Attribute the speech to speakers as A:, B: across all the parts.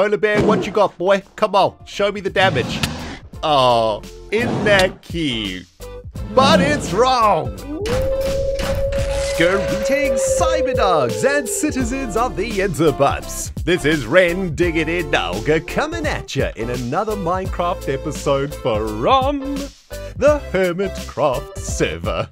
A: Polar bear, what you got, boy? Come on, show me the damage. Oh, isn't that cute? But it's wrong. Greetings, Cyberdogs and citizens of the Interbubs. This is ReNDoG coming at you in another Minecraft episode from the HermitCraft server.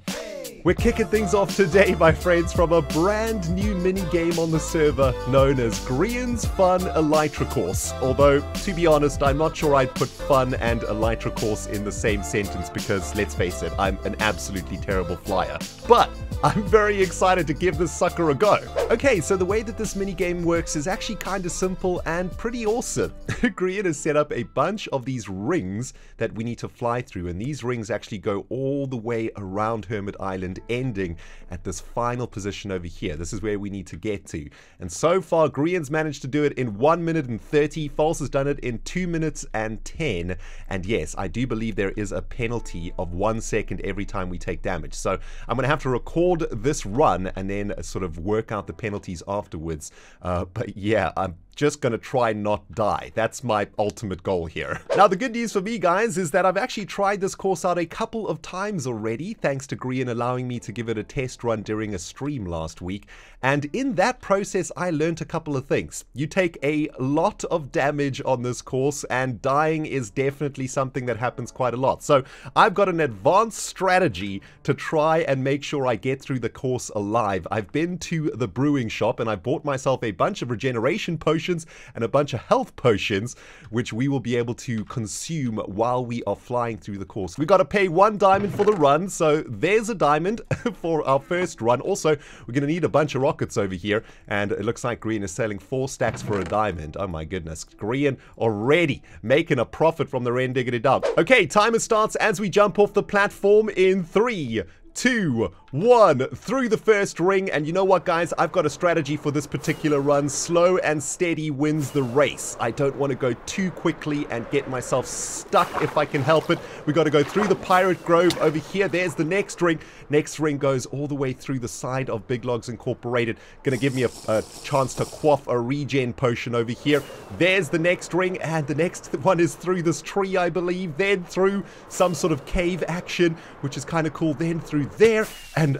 A: We're kicking things off today, my friends, from a brand new mini-game on the server known as Grian's Fun Elytra Course. Although, to be honest, I'm not sure I'd put fun and elytra course in the same sentence because, let's face it, I'm an absolutely terrible flyer. But I'm very excited to give this sucker a go. Okay, so the way that this mini-game works is actually kind of simple and pretty awesome. Grian has set up a bunch of these rings that we need to fly through, and these rings actually go all the way around Hermit Island, ending at this final position over here. This is where we need to get to. And so far, Grian's managed to do it in 1 minute and 30. False has done it in 2 minutes and 10. And yes, I do believe there is a penalty of 1 second every time we take damage. So I'm going to have to record this run and then sort of work out the penalties afterwards. But yeah, I'm just gonna try not die. That's my ultimate goal here. Now, the good news for me, guys, is that I've actually tried this course out a couple of times already, thanks to Grian allowing me to give it a test run during a stream last week. And in that process, I learned a couple of things. You take a lot of damage on this course, and dying is definitely something that happens quite a lot. So I've got an advanced strategy to try and make sure I get through the course alive. I've been to the brewing shop and I bought myself a bunch of regeneration potions and a bunch of health potions, which we will be able to consume while we are flying through the course. We got to pay 1 diamond for the run, so there's a diamond for our first run. Also, we're going to need a bunch of rockets over here, and it looks like Grian is selling 4 stacks for a diamond. Oh my goodness, Grian already making a profit from the ReNDoG. Okay, timer starts as we jump off the platform in 3, 2, 1, through the first ring. And you know what, guys, I've got a strategy for this particular run. Slow and steady wins the race. I don't want to go too quickly and get myself stuck if I can help it. We got to go through the pirate grove over here. There's the next ring. Next ring goes all the way through the side of Big Logs Incorporated. Gonna give me a chance to quaff a regen potion over here. There's the next ring, and the next one is through this tree, I believe, then through some sort of cave action, which is kind of cool, then through there, and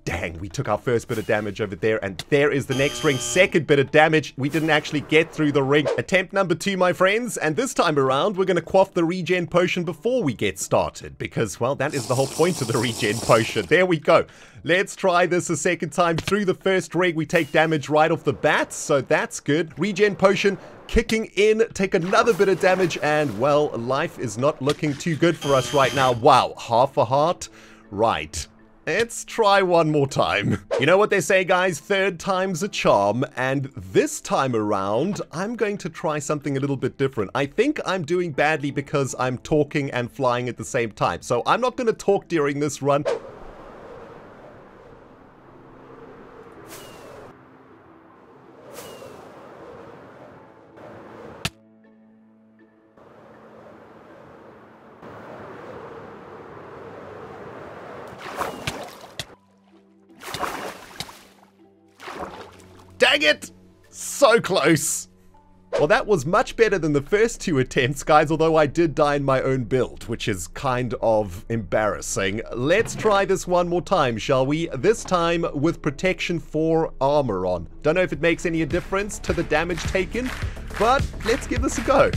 A: dang, we took our first bit of damage over there, and there is the next ring. Second bit of damage. We didn't actually get through the ring. Attempt number 2, my friends, and this time around we're going to quaff the regen potion before we get started, because, well, that is the whole point of the regen potion. There we go. Let's try this a second time. Through the first ring we take damage right off the bat, so that's good. Regen potion kicking in, take another bit of damage, and, well, life is not looking too good for us right now. Wow, half a heart? Right. Let's try one more time. You know what they say, guys, 3rd time's a charm, and this time around, I'm going to try something a little bit different. I think I'm doing badly because I'm talking and flying at the same time, so I'm not going to talk during this run. Dang it! So close! Well, that was much better than the first 2 attempts, guys, although I did die in my own build, which is kind of embarrassing. Let's try this one more time, shall we? This time with protection 4 armor on. Don't know if it makes any difference to the damage taken, but let's give this a go.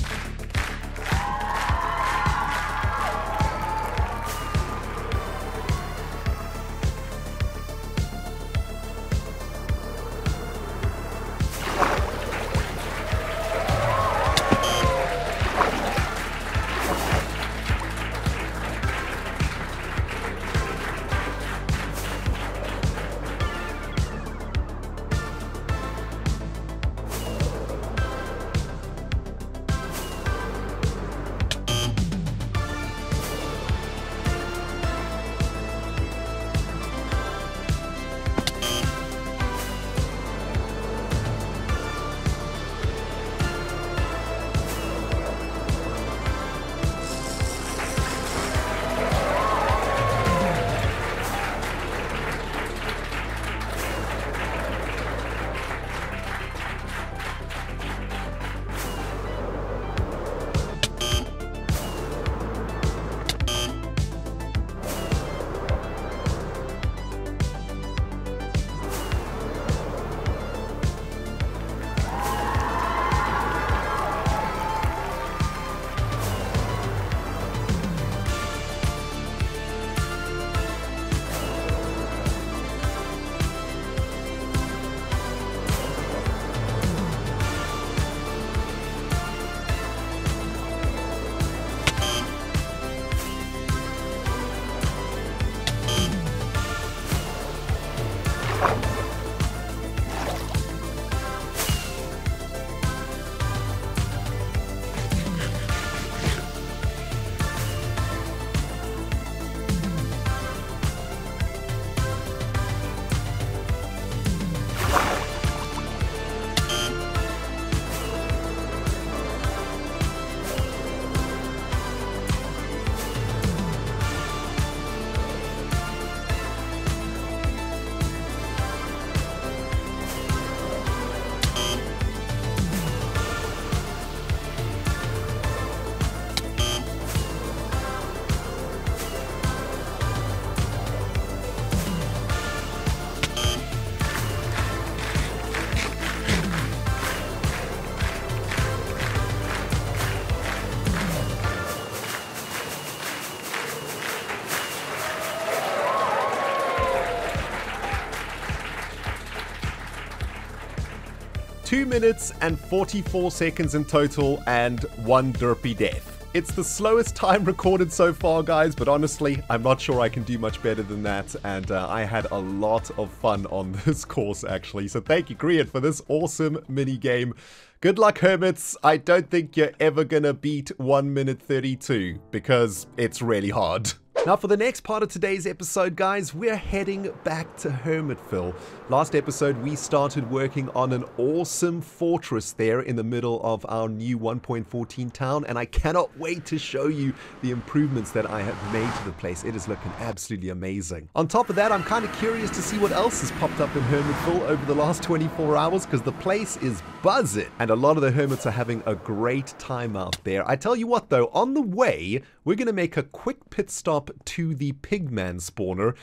A: 2 minutes and 44 seconds in total and 1 derpy death. It's the slowest time recorded so far, guys, but honestly, I'm not sure I can do much better than that, and I had a lot of fun on this course, actually. So thank you, Grian, for this awesome mini-game. Good luck, Hermits. I don't think you're ever gonna beat 1 minute 32, because it's really hard. Now for the next part of today's episode, guys, we're heading back to Hermitville. Last episode, we started working on an awesome fortress there in the middle of our new 1.14 town, and I cannot wait to show you the improvements that I have made to the place. It is looking absolutely amazing. On top of that, I'm kind of curious to see what else has popped up in Hermitville over the last 24 hours, because the place is buzzing, and a lot of the Hermits are having a great time out there. I tell you what, though, on the way, we're going to make a quick pit stop to the Pigman spawner.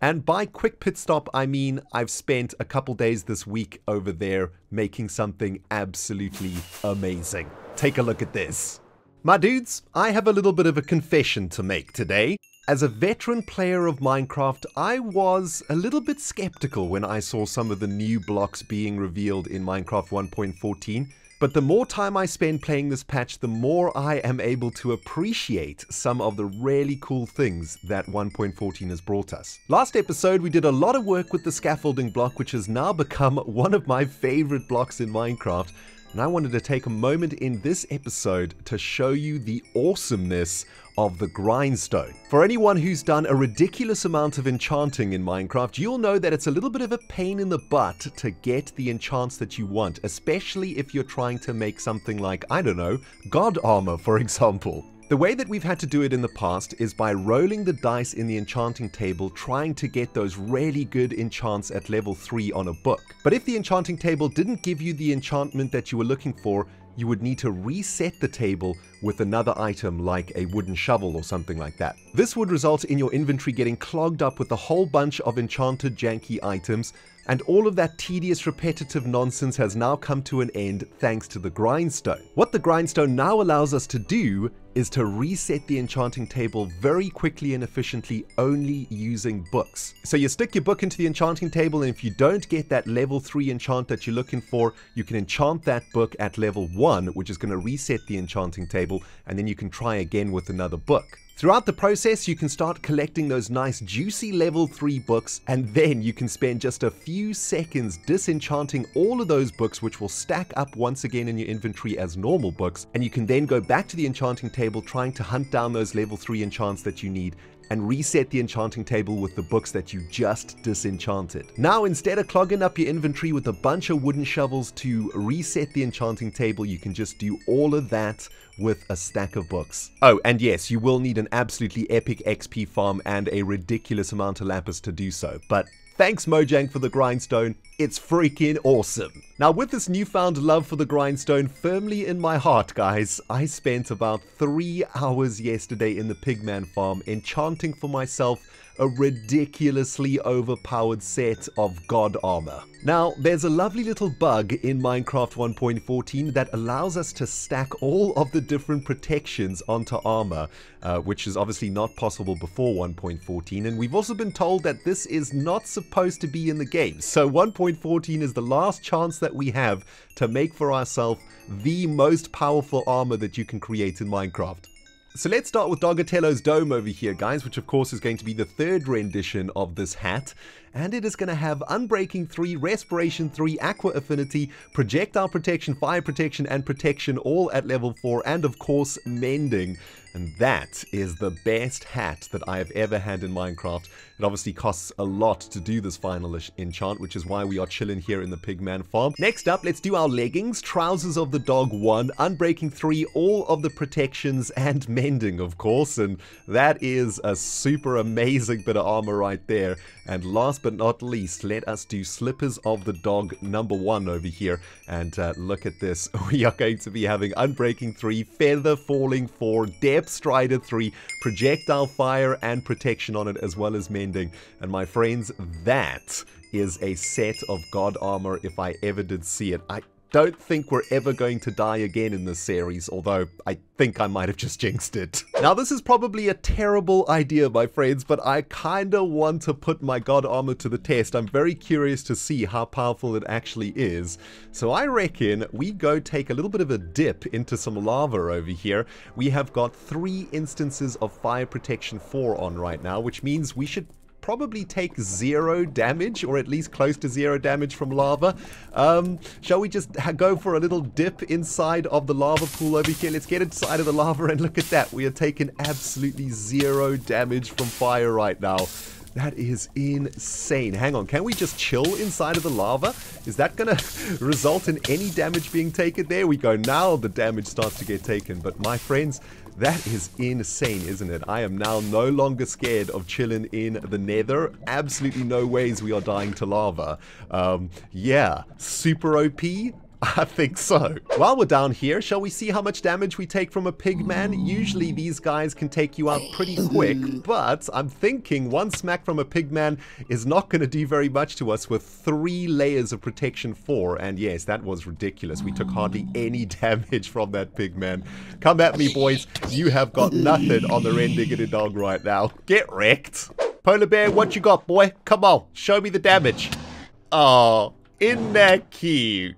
A: And by quick pit stop, I mean I've spent a couple days this week over there making something absolutely amazing. Take a look at this. My dudes, I have a little bit of a confession to make today. As a veteran player of Minecraft, I was a little bit skeptical when I saw some of the new blocks being revealed in Minecraft 1.14. But the more time I spend playing this patch, the more I am able to appreciate some of the really cool things that 1.14 has brought us. Last episode, we did a lot of work with the scaffolding block, which has now become one of my favorite blocks in Minecraft. And I wanted to take a moment in this episode to show you the awesomeness of the grindstone. For anyone who's done a ridiculous amount of enchanting in Minecraft, you'll know that it's a little bit of a pain in the butt to get the enchants that you want, especially if you're trying to make something like, I don't know, god armor, for example. The way that we've had to do it in the past is by rolling the dice in the enchanting table, trying to get those really good enchants at level 3 on a book. But if the enchanting table didn't give you the enchantment that you were looking for, you would need to reset the table with another item like a wooden shovel or something like that. This would result in your inventory getting clogged up with a whole bunch of enchanted janky items, and all of that tedious repetitive nonsense has now come to an end thanks to the grindstone. What the grindstone now allows us to do is to reset the enchanting table very quickly and efficiently only using books. So you stick your book into the enchanting table, and if you don't get that level 3 enchant that you're looking for, you can enchant that book at level 1, which is going to reset the enchanting table, and then you can try again with another book. Throughout the process, you can start collecting those nice juicy level 3 books, and then you can spend just a few seconds disenchanting all of those books, which will stack up once again in your inventory as normal books, and you can then go back to the enchanting table trying to hunt down those level 3 enchants that you need, and reset the enchanting table with the books that you just disenchanted. Now, instead of clogging up your inventory with a bunch of wooden shovels to reset the enchanting table, you can just do all of that with a stack of books. Oh, and yes, you will need an absolutely epic XP farm and a ridiculous amount of lapis to do so, but thanks Mojang for the grindstone, it's freaking awesome. Now with this newfound love for the grindstone firmly in my heart, guys, I spent about 3 hours yesterday in the Pigman farm enchanting for myself a ridiculously overpowered set of god armor. Now, there's a lovely little bug in Minecraft 1.14 that allows us to stack all of the different protections onto armor, which is obviously not possible before 1.14, and we've also been told that this is not supposed to be in the game. So 1.14 is the last chance that we have to make for ourselves the most powerful armor that you can create in Minecraft. So let's start with Dogatello's Dome over here, guys, which of course is going to be the 3rd rendition of this hat. And it is going to have Unbreaking 3, Respiration 3, Aqua Affinity, Projectile Protection, Fire Protection, and Protection all at level 4, and of course Mending. And that is the best hat that I have ever had in Minecraft. It obviously costs a lot to do this final enchant, which is why we are chilling here in the Pigman farm. Next up, let's do our leggings. Trousers of the Dog 1, Unbreaking 3, all of the protections, and Mending, of course. And that is a super amazing bit of armor right there. And last but not least, let us do Slippers of the Dog number 1 over here. And look at this. We are going to be having Unbreaking 3, Feather Falling 4, Depth Strider 3, Projectile Fire and Protection on it, as well as Mending. And my friends, that is a set of god armor if I ever did see it. don't think we're ever going to die again in this series, although I think I might have just jinxed it. Now, this is probably a terrible idea, my friends, but I kinda want to put my god armor to the test. I'm very curious to see how powerful it actually is. So I reckon we go take a little bit of a dip into some lava over here. We have got 3 instances of fire protection 4 on right now, which means we should probably take 0 damage, or at least close to 0 damage from lava. Shall we just go for a little dip inside of the lava pool over here? Let's get inside of the lava and look at that. We are taking absolutely 0 damage from fire right now. That is insane. Hang on, can we just chill inside of the lava? Is that gonna result in any damage being taken? There we go. Now the damage starts to get taken. But my friends, that is insane, isn't it? I am now no longer scared of chilling in the nether. Absolutely no ways we are dying to lava. Yeah, super OP. I think so. While we're down here, shall we see how much damage we take from a pigman? Usually these guys can take you out pretty quick, but I'm thinking one smack from a pigman is not going to do very much to us with 3 layers of protection 4. And yes, that was ridiculous. We took hardly any damage from that pigman. Come at me, boys. You have got nothing on the ReNDoG right now. Get wrecked. Polar bear, what you got, boy? Come on, show me the damage. Oh, isn't that cute?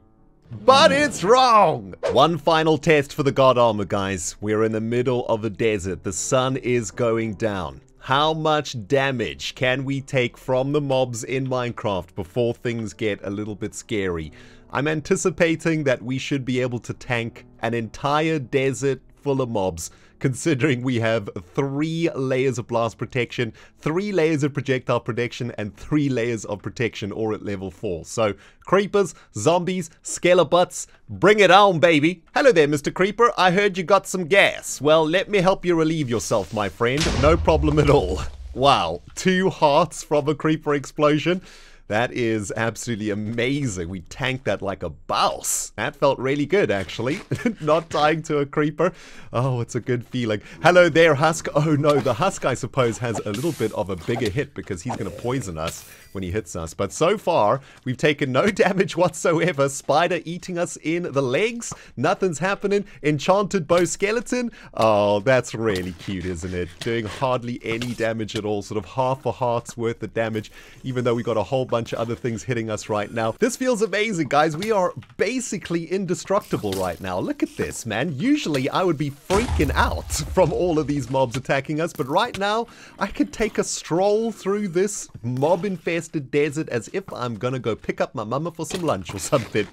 A: But it's wrong! One final test for the god armor, guys. We're in the middle of the desert. The sun is going down. How much damage can we take from the mobs in Minecraft before things get a little bit scary? I'm anticipating that we should be able to tank an entire desert full of mobs, considering we have 3 layers of blast protection, 3 layers of projectile protection, and 3 layers of protection, all at level 4. So, creepers, zombies, skelebutts, bring it on, baby. Hello there, Mr. Creeper. I heard you got some gas. Well, let me help you relieve yourself, my friend. No problem at all. Wow, 2 hearts from a creeper explosion. That is absolutely amazing. We tanked that like a boss. That felt really good, actually. Not dying to a creeper. Oh, it's a good feeling. Hello there, Husk. Oh no, the Husk, I suppose, has a little bit of a bigger hit because he's going to poison us when he hits us. But so far, we've taken no damage whatsoever. Spider eating us in the legs. Nothing's happening. Enchanted bow skeleton. Oh, that's really cute, isn't it? Doing hardly any damage at all. Sort of half a heart's worth of damage, even though we got a whole bunch of other things hitting us right now. This feels amazing, guys. We are basically indestructible right now. Look at this, man. Usually I would be freaking out from all of these mobs attacking us, but right now I could take a stroll through this mob-infested desert as if I'm gonna go pick up my mama for some lunch or something,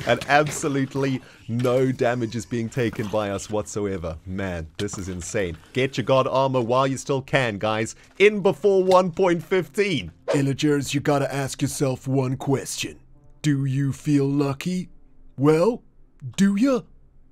A: and absolutely no damage is being taken by us whatsoever. Man, this is insane. Get your god armor while you still can, guys. In before 1.15.
B: Illagers, you gotta ask yourself one question. Do you feel lucky? Well, do ya?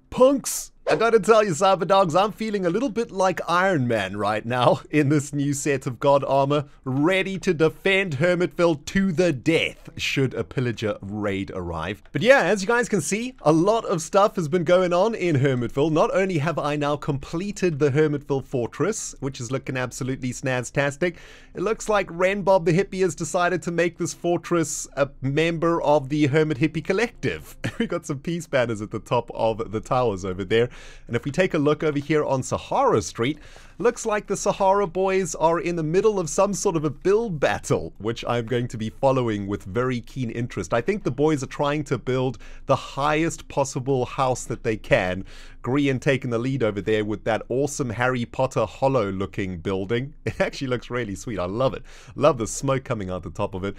B: Punks?
A: I gotta tell you, Cyberdogs, I'm feeling a little bit like Iron Man right now in this new set of god armor, ready to defend Hermitville to the death should a pillager raid arrive. But yeah, as you guys can see, a lot of stuff has been going on in Hermitville. Not only have I now completed the Hermitville fortress, which is looking absolutely snaztastic, it looks like ReNDoG the Hippie has decided to make this fortress a member of the Hermit Hippie Collective. We got some peace banners at the top of the towers over there. And if we take a look over here on SAHARA Street, looks like the SAHARA boys are in the middle of some sort of a build battle, which I'm going to be following with very keen interest. I think the boys are trying to build the highest possible house that they can. Grian taking the lead over there with that awesome Harry Potter hollow looking building. It actually looks really sweet. I love it. Love the smoke coming out the top of it.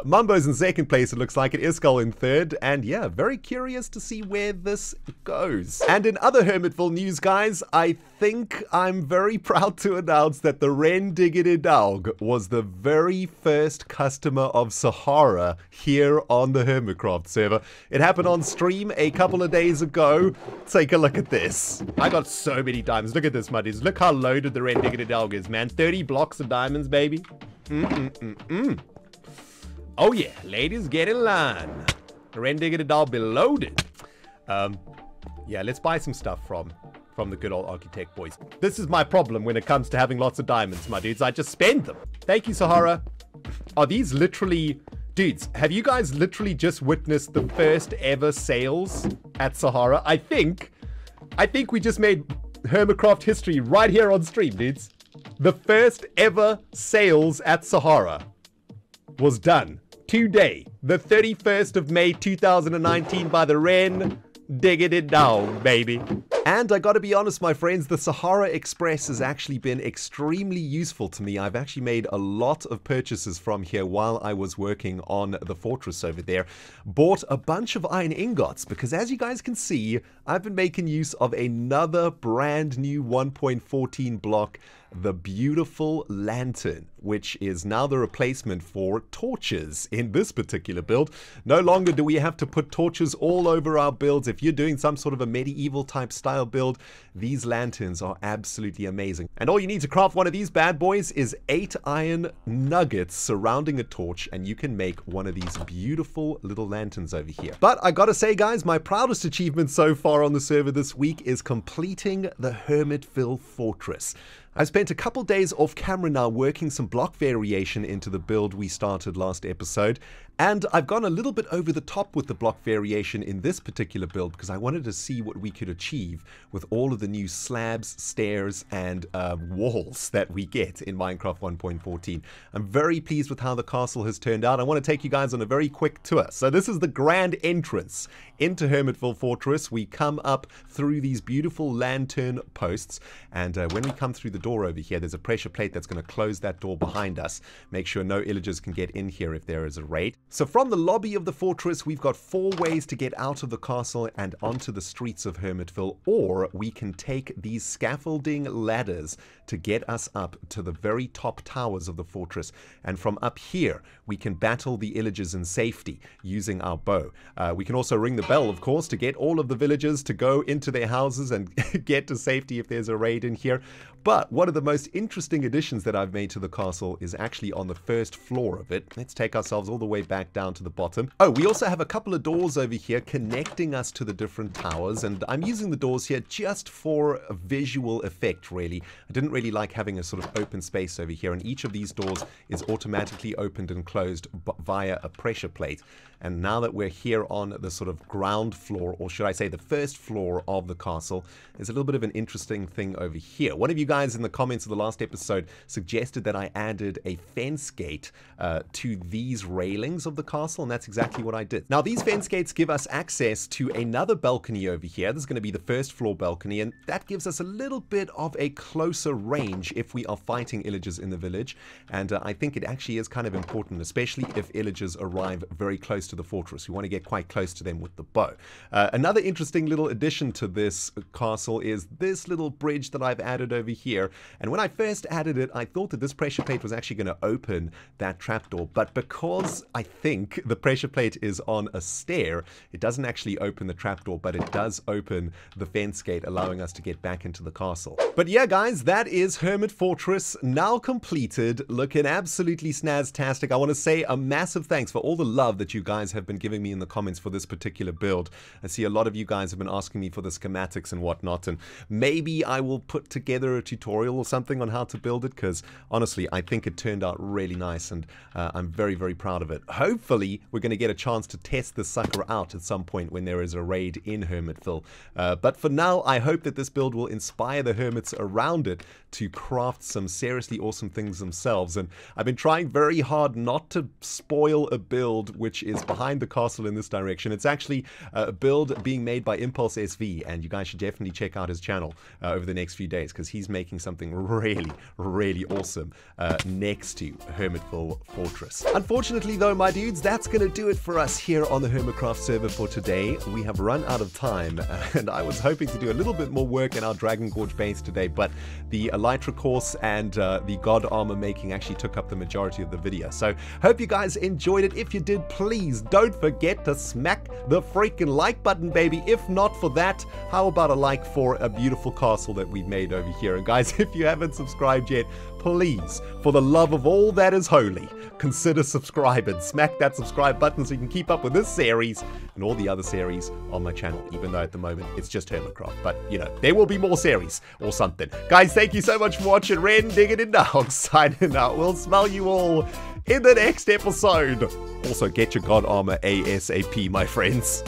A: Mumbo's in second place, it looks like. It is Skull in third. And yeah, very curious to see where this goes. And in other Hermitville news, guys, I think I'm very proud to announce that the ReNDoG was the very first customer of SAHARA here on the HermitCraft server. It happened on stream a couple of days ago. Take a look at this. I got so many diamonds. Look at this, muddies. Look how loaded the ReNDoG is, man. 30 blocks of diamonds, baby. Oh yeah, ladies, get in line. The ReNDoG be loaded. Yeah, let's buy some stuff from the good old architect boys. This is my problem when it comes to having lots of diamonds, my dudes. I just spend them. Thank you, SAHARA. Are these literally Dudes, have you guys literally just witnessed the first ever sales at SAHARA? I think we just made HermitCraft history right here on stream, dudes. The first ever sales at SAHARA was done today, the 31st of May 2019 by the ReNDoG, baby. And I gotta be honest, my friends, the SAHARA Express has actually been extremely useful to me. I've actually made a lot of purchases from here while I was working on the fortress over there. Bought a bunch of iron ingots because, as you guys can see, I've been making use of another brand new 1.14 block, the beautiful lantern, which is now the replacement for torches in this particular build. No longer do we have to put torches all over our builds. If you're doing some sort of a medieval type style build, these lanterns are absolutely amazing. And all you need to craft one of these bad boys is 8 iron nuggets surrounding a torch, and you can make one of these beautiful little lanterns over here. But I gotta say, guys, my proudest achievement so far on the server this week is completing the Hermitville fortress. I've spent a couple days off camera now working some block variation into the build we started last episode, and I've gone a little bit over the top with the block variation in this particular build because I wanted to see what we could achieve with all of the new slabs, stairs, and walls that we get in Minecraft 1.14. I'm very pleased with how the castle has turned out. I want to take you guys on a very quick tour. So this is the grand entrance into Hermitville Fortress. We come up through these beautiful lantern posts, and when we come through the door over here, there's a pressure plate that's going to close that door behind us. Make sure no illagers can get in here if there is a raid. So from the lobby of the fortress, we've got 4 ways to get out of the castle and onto the streets of Hermitville, or we can take these scaffolding ladders to get us up to the very top towers of the fortress, and from up here we can battle the illagers in safety using our bow. We can also ring the bell, of course, to get all of the villagers to go into their houses and get to safety if there's a raid in here. But one of the most interesting additions that I've made to the castle is actually on the first floor of it. Let's take ourselves all the way back down to the bottom. Oh, we also have a couple of doors over here connecting us to the different towers, and I'm using the doors here just for a visual effect, really. I didn't really like having a sort of open space over here, and each of these doors is automatically opened and closed via a pressure plate. And now that we're here on the sort of ground floor, or should I say the first floor of the castle, there's a little bit of an interesting thing over here. One of you guys in the comments of the last episode suggested that I added a fence gate to these railings of the castle, and that's exactly what I did. Now, these fence gates give us access to another balcony over here. This is going to be the first floor balcony, and that gives us a little bit of a closer range if we are fighting illagers in the village. And I think it actually is kind of important, especially if illagers arrive very close to the fortress. We want to get quite close to them with the bow. Another interesting little addition to this castle is this little bridge that I've added over here. And when I first added it, I thought that this pressure plate was actually going to open that trapdoor. But because I think the pressure plate is on a stair, it doesn't actually open the trapdoor, but it does open the fence gate, allowing us to get back into the castle. But yeah, guys, that is Hermit Fortress now completed, looking absolutely snaztastic. I want to say a massive thanks for all the love that you guys have been giving me in the comments for this particular build. I see a lot of you guys have been asking me for the schematics and whatnot, and maybe I will put together a tutorial or something on how to build it, because honestly I think it turned out really nice, and I'm very, very proud of it. Hopefully we're going to get a chance to test this sucker out at some point when there is a raid in Hermitville. But for now, I hope that this build will inspire the hermits around it to craft some seriously awesome things themselves. And I've been trying very hard not to spoil a build which is behind the castle in this direction. It's actually a build being made by Impulse SV, and you guys should definitely check out his channel over the next few days, because he's making something really, really awesome next to Hermitville Fortress. Unfortunately though, my dudes, that's going to do it for us here on the HermitCraft server for today. We have run out of time, and I was hoping to do a little bit more work in our Dragon Gorge base today, but the Elytra course and the God armor making actually took up the majority of the video. So hope you guys enjoyed it. If you did, please don't forget to smack the freaking like button, baby. If not for that, how about a like for a beautiful castle that we've made over here? And guys, if you haven't subscribed yet, please, for the love of all that is holy, consider subscribing. Smack that subscribe button so you can keep up with this series and all the other series on my channel, even though at the moment it's just HermitCraft. But, you know, there will be more series or something. Guys, thank you so much for watching. ReNDoG signing out. We'll smell you all in the next episode. Also, get your God armor ASAP, my friends.